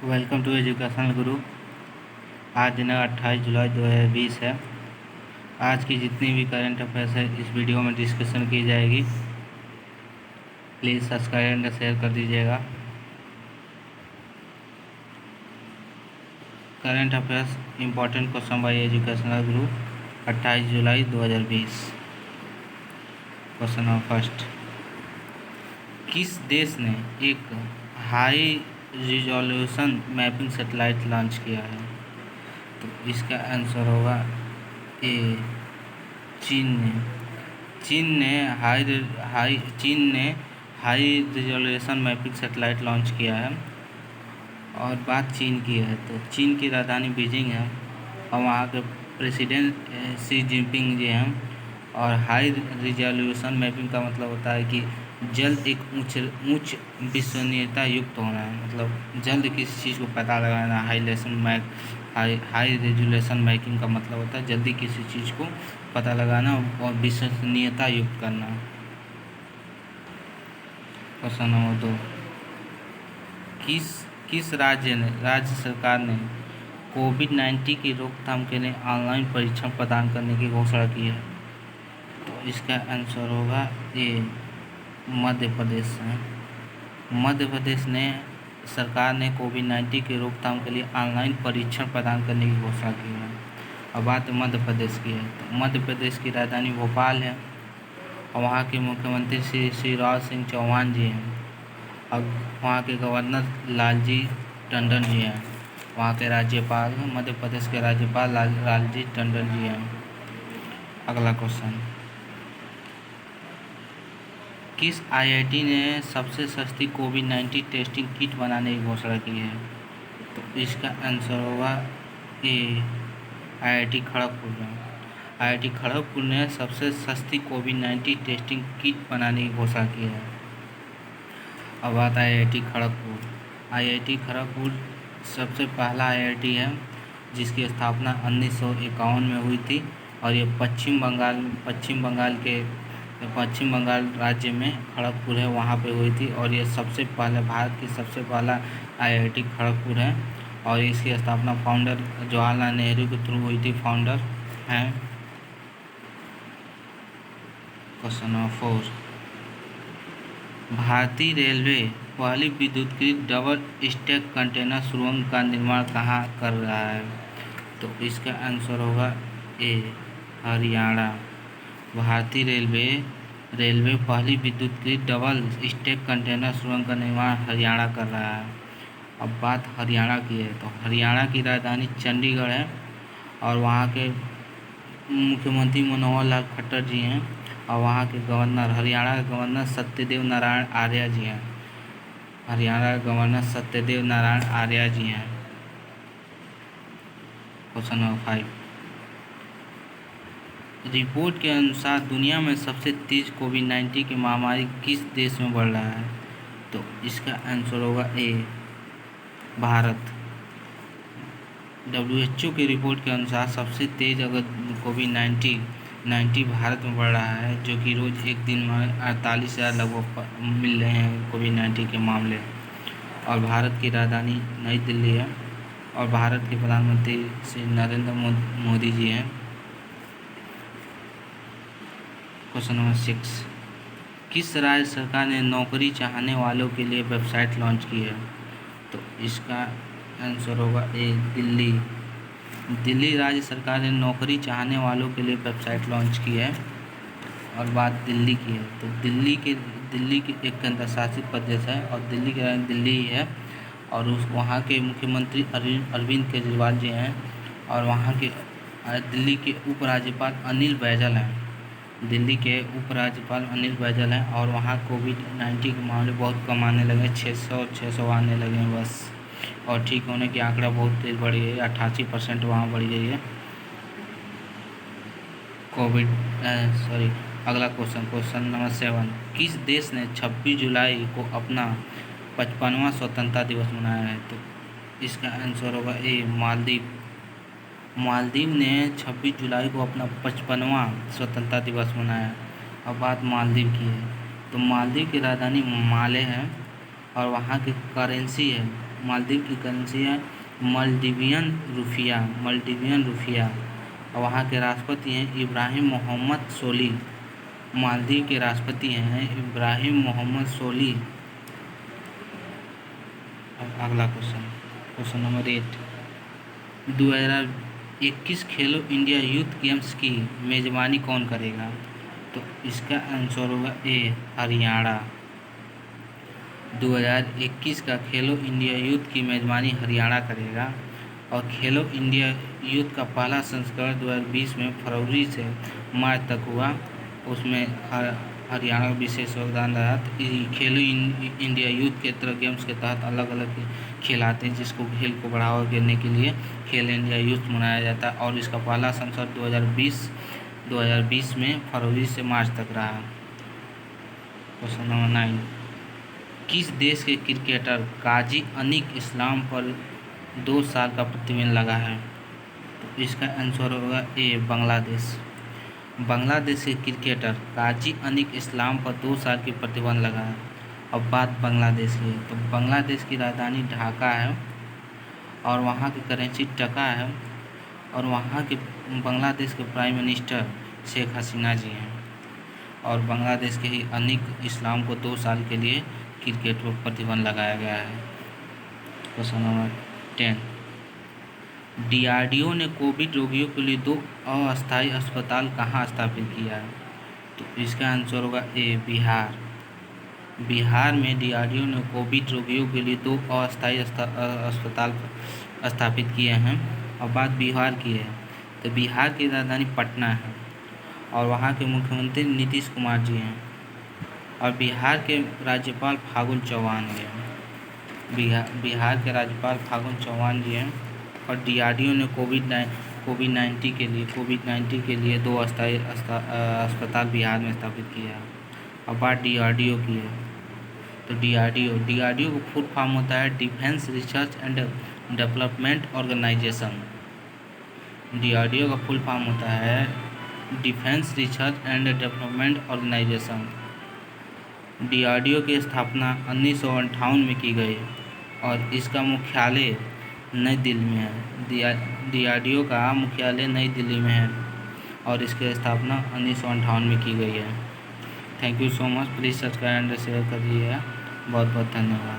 Welcome to educational गुरु। आज दिनांक 28 जुलाई 2020 है। आज की जितनी भी करंट अफेयर्स है इस वीडियो में डिस्कशन की जाएगी। प्लीज़ सब्सक्राइब एंड शेयर कर दीजिएगा। Current affairs important question by educational Guru 28 July 2020। Question number first, किस देश ने एक high resolution mapping satellite launch किया है? तो इसका आंसर होगा ए, चीन ने। चीन ने high resolution mapping satellite launch किया है। और बात चीन की है तो चीन की राजधानी बीजिंग है और वहाँ के प्रेसिडेंट शी जिनपिंग जी हैं। और हाई रिजोल्यूशन मैपिंग का मतलब होता है कि जल्द एक उच्च विश्वसनीयता युक्त होना है, मतलब जल्द किसी चीज़ को पता लगाना। हाई रेजोल्यूशन मैपिंग का मतलब होता है जल्दी किसी चीज़ को पता लगाना और विश्वसनीयता युक्त करना। क्वेश्चन नंबर 2, किस राज्य सरकार ने कोविड-19 की रोकथाम के लिए ऑनलाइन परीक्षण प्रदान करने की घोषणा की है? तो इसका आंसर होगा ए, मध्य प्रदेश है। मध्य प्रदेश ने सरकार ने कोविड-19 की रोकथाम के लिए ऑनलाइन परीक्षण प्रदान करने की घोषणा की है। अब बात मध्य प्रदेश की है तो मध्य प्रदेश की राजधानी भोपाल है और वहाँ के मुख्यमंत्री श्री शिवराज सिंह चौहान जी हैं। अब वहाँ के गवर्नर लालजी टंडन जी हैं। वहाँ के राज्यपाल मध्य प्रदेश के राज्यपाल लालजी टंडन जी हैं। अगला क्वेश्चन, किस आईआईटी ने सबसे सस्ती कोविड-19 टेस्टिंग किट बनाने की घोषणा की है? तो इसका आंसर होगा ए, आईआईटी खड़गपुर में। आईआईटी खड़गपुर ने सबसे सस्ती कोविड-19 टेस्टिंग किट बनाने की घोषणा की है। अब बात आईआईटी खड़गपुर सबसे पहला आईआईटी है जिसकी स्थापना 1951 में हुई थी और ये पश्चिम बंगाल राज्य में खड़गपुर है वहाँ पे हुई थी। और ये सबसे पहले भारत की सबसे पहला आईआईटी खड़गपुर है और इसकी स्थापना फाउंडर जवाहरलाल नेहरू के थ्रू हुई थी, फाउंडर हैं। क्वेश्चन नंबर 4, भारतीय रेलवे पहली विद्युतीकृत डबल स्टैक कंटेनर सुरंग का निर्माण कहाँ कर रहा है? तो इसका आंसर होगा ए, हरियाणा। भारतीय रेलवे पहली विद्युतीकृत डबल स्टैक कंटेनर सुरंग का निर्माण हरियाणा कर रहा है। अब बात हरियाणा की है तो हरियाणा की राजधानी चंडीगढ़ है और वहाँ के मुख्यमंत्री मनोहर लाल खट्टर जी हैं और वहाँ के हरियाणा के गवर्नर सत्यदेव नारायण आर्य जी हैं। क्वेश्चन नंबर 5, रिपोर्ट के अनुसार दुनिया में सबसे तेज कोविड-19 की महामारी किस देश में बढ़ रहा है? तो इसका आंसर होगा ए, भारत। WHO की रिपोर्ट के अनुसार सबसे तेज अगर कोविड-19 भारत में बढ़ रहा है, जो कि रोज़ एक दिन में 48,000 लगभग मिल रहे हैं कोविड-19 के मामले। और भारत की राजधानी नई दिल्ली है और भारत के प्रधानमंत्री श्री नरेंद्र मोदी जी हैं। क्वेश्चन नंबर 6, किस राज्य सरकार ने नौकरी चाहने वालों के लिए वेबसाइट लॉन्च की है? तो इसका आंसर होगा ए, दिल्ली राज्य सरकार ने नौकरी चाहने वालों के लिए वेबसाइट लॉन्च की है। और बात दिल्ली की है तो दिल्ली की एक केंद्र शासित प्रदेश है और दिल्ली की राजधानी दिल्ली ही है और वहाँ के मुख्यमंत्री अरविंद केजरीवाल जी हैं और वहाँ के दिल्ली के उपराज्यपाल अनिल बैजल हैं। और वहाँ कोविड-19 के मामले बहुत कम आने लगे, 600 आने लगे हैं बस। और ठीक होने की आंकड़ा बहुत तेज़ बढ़ी है, 88% वहाँ बढ़ी गई है अगला क्वेश्चन नंबर 7, किस देश ने 26 जुलाई को अपना 55वां स्वतंत्रता दिवस मनाया है? तो इसका आंसर होगा ए, मालदीव ने 26 जुलाई को अपना 55वां स्वतंत्रता दिवस मनाया। अब बात मालदीव की है तो मालदीव की राजधानी माले है और वहाँ की करेंसी है मालदीव की करेंसी है मालदीवियन रुपया। और वहाँ के राष्ट्रपति हैं इब्राहिम मोहम्मद सोलिह। मालदीव के राष्ट्रपति हैं इब्राहिम मोहम्मद सोलिह। अब अगला क्वेश्चन नंबर 8, 2021 खेलो इंडिया यूथ गेम्स की मेज़बानी कौन करेगा? तो इसका आंसर होगा ए हरियाणा। 2021 का खेलो इंडिया यूथ की मेज़बानी हरियाणा करेगा। और खेलो इंडिया यूथ का पहला संस्करण 2020 में फरवरी से मार्च तक हुआ, उसमें हरियाणा का विशेष योगदान रहा। खेलो इंडिया यूथ के तरह गेम्स के तहत अलग अलग खेल आते हैं, जिसको खेल को बढ़ावा देने के लिए खेलो इंडिया यूथ मनाया जाता है। और इसका पहला संस्करण 2020 में फरवरी से मार्च तक रहा। क्वेश्चन नंबर 9, किस देश के क्रिकेटर काजी अनीक इस्लाम पर 2 साल का प्रतिबंध लगा है? तो इसका आंसर होगा ए बांग्लादेश। बांग्लादेश के क्रिकेटर काजी अनीक इस्लाम पर 2 साल की प्रतिबंध लगा है। अब बात बांग्लादेश की है, तो बांग्लादेश की राजधानी ढाका है और वहाँ की करेंसी टका है। और वहाँ के बांग्लादेश के प्राइम मिनिस्टर शेख हसीना जी हैं। और बांग्लादेश के ही अनीक इस्लाम को 2 साल के लिए क्रिकेट पर प्रतिबंध लगाया गया है। क्वेश्चन नंबर 10, डीआरडीओ ने कोविड रोगियों के लिए 2 अस्थायी अस्पताल कहाँ स्थापित किया है? तो इसका आंसर होगा ए बिहार। बिहार में डीआरडीओ ने कोविड रोगियों के लिए 2 अस्थायी अस्पताल स्थापित किए हैं। और बात बिहार की है, तो बिहार की राजधानी पटना है और वहाँ के मुख्यमंत्री नीतीश कुमार जी हैं। और बिहार के राज्यपाल फागू चौहान जी हैं। बिहार के राज्यपाल फागू चौहान जी हैं। और डीआरडीओ ने कोविड 19 के लिए 2 अस्थायी अस्पताल बिहार में स्थापित किया है। अब बात डीआरडीओ की है, तो डीआरडीओ का फुल फॉर्म होता है defence research and development organisation. DRDO का फुल फॉर्म होता है defence research and development organisation. DRDO की स्थापना 1958 में की गई और इसका मुख्यालय नई दिल्ली में है। डीआरडीओ का मुख्यालय नई दिल्ली में है और इसकी स्थापना 1958 में की गई है। Thank you so much. Please subscribe and share करिएगा। बहुत बहुत धन्यवाद।